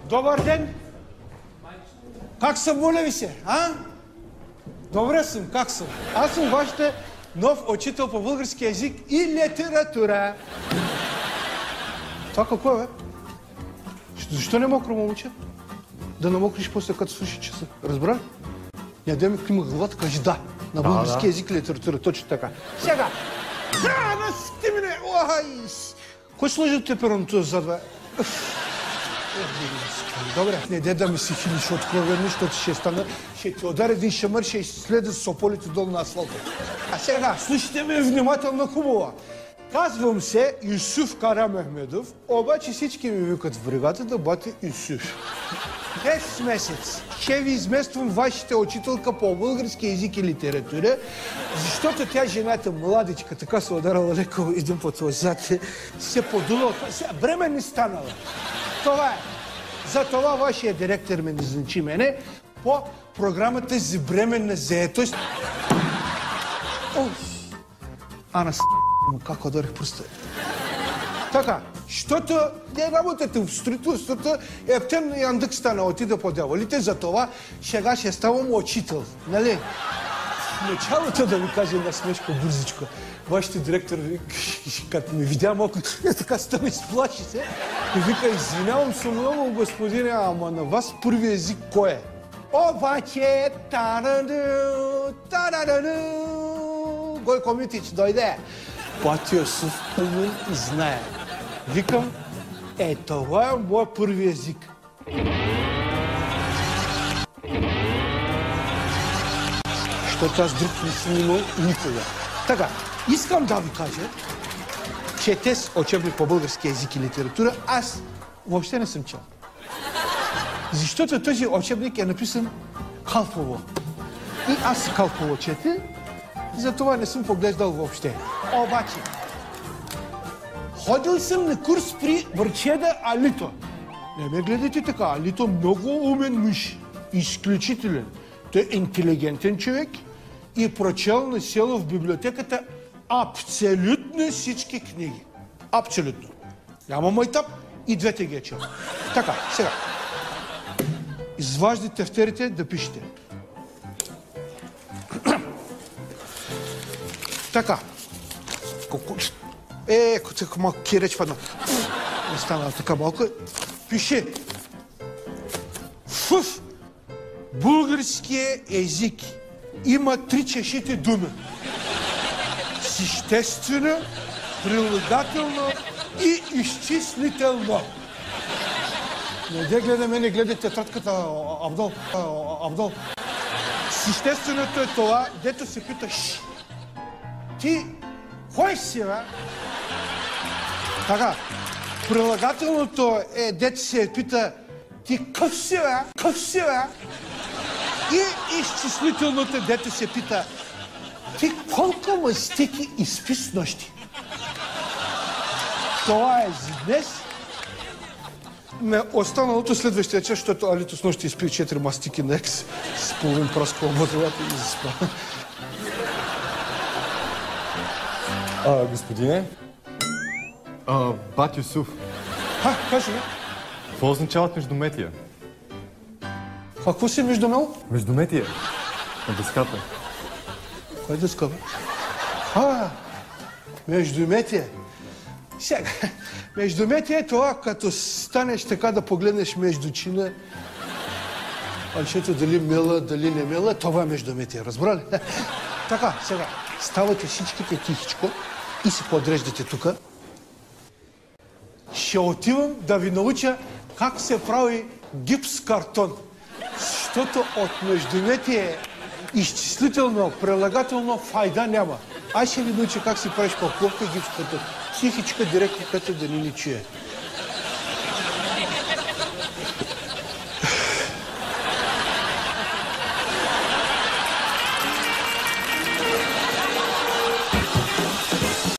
Добър ден! Как съм, моля ви се? А? Добре съм, как съм? Аз съм вашата нов учител по български език и литература. Това какво е, бе? Защо не мокро, момче? Да намокриш после като слушаш часа. Разбра? Не дай ми клима главата, кажи да. На български език и литература, точно така. Сега! Насти мене! Кой сложи температура зад, бе? Добре, не дай да ми си хилиш откровено, защото ще стана, ще ти удари един шамър, ще изследа сополите долу на асфалта. А сега, слушайте ме внимателно хубаво. Казвам се Юсуф Карамехмедов, обаче всички ми викат в бригадата бати Юсуф. Днес месец ще ви измествам вашата учителка по български език и литература, защото тя, жената, младичка, така се ударала леко един път отзад, се подула, бременна станала. Това е. Затова вашия директор ме назначи мене по програмата за бременна заетост. Ана как ударих пръста. Така, защото не работите в строителството, ептен Яндък стана отида по дяволите, затова сега ще ставам учител, нали? В началото да ви кажа една смешка бързичко. Вашите директор, като ме видя малко, така стана изплаши се и вика, извинявам се много, господине, ама на вас първи език кой е? Обаче, Гой Комитич дойде. Бати Йосуф умен и знае. Викам, това е моя първи език. Защото аз друг не съм имал никога. Така, искам да ви кажа, че тест учебник по български език и литература аз въобще не съм чел. Защото този учебник е написан калпово. И аз калпово чета, затова не съм поглеждал въобще. Обаче, ходил съм на курс при Върчеда Алито. Не ме гледайте така, Алито много умен мъж, изключителен. Той е интелигентен човек и прочел на село в библиотеката абсолютно всички книги. Абсолютно. Няма майтап и двете ги е чел. Така, сега. Изваждайте тефтерите да пишете. Така. Малко киреч падна. Не стана така малко. Пише. В българския език има 3 чешите думи. Съществено, прилагателно и изчислително. Не гледа мене, гледа тетрадката, Абдол. Същественото е това, дето се питаш. Ти, кой си, бе? Така, прилагателното е, дето се пита, ти къв си, бе? Къв си, бе? И изчислителното, дето се пита, ти колко мастики изпи с нощи? Това е за днес. Останалото следващия час, защото Алито с нощи изпи 4 мастики на екс с половин праска обладовата и заспа. Господине, бат Юсуф. Кажи ми. Какво означават междуметия? Какво си междумел? Междуметия. На дъската. Кой дъска, бе? Междуметия. Сега, междуметие е това, като станеш така да погледнеш между чина, алчето дали мела, дали не мела, това е междуметие, разбрали? Така, сега, ставате всичките тихичко и се подреждате тука. Ще отивам да ви науча как се прави гипс картон. Защото от междуметие изчислително, прилагателно файда няма. Аз ще ви науча как си правиш папловка и гипс картон. Тихичка, директно, като да ни чуе.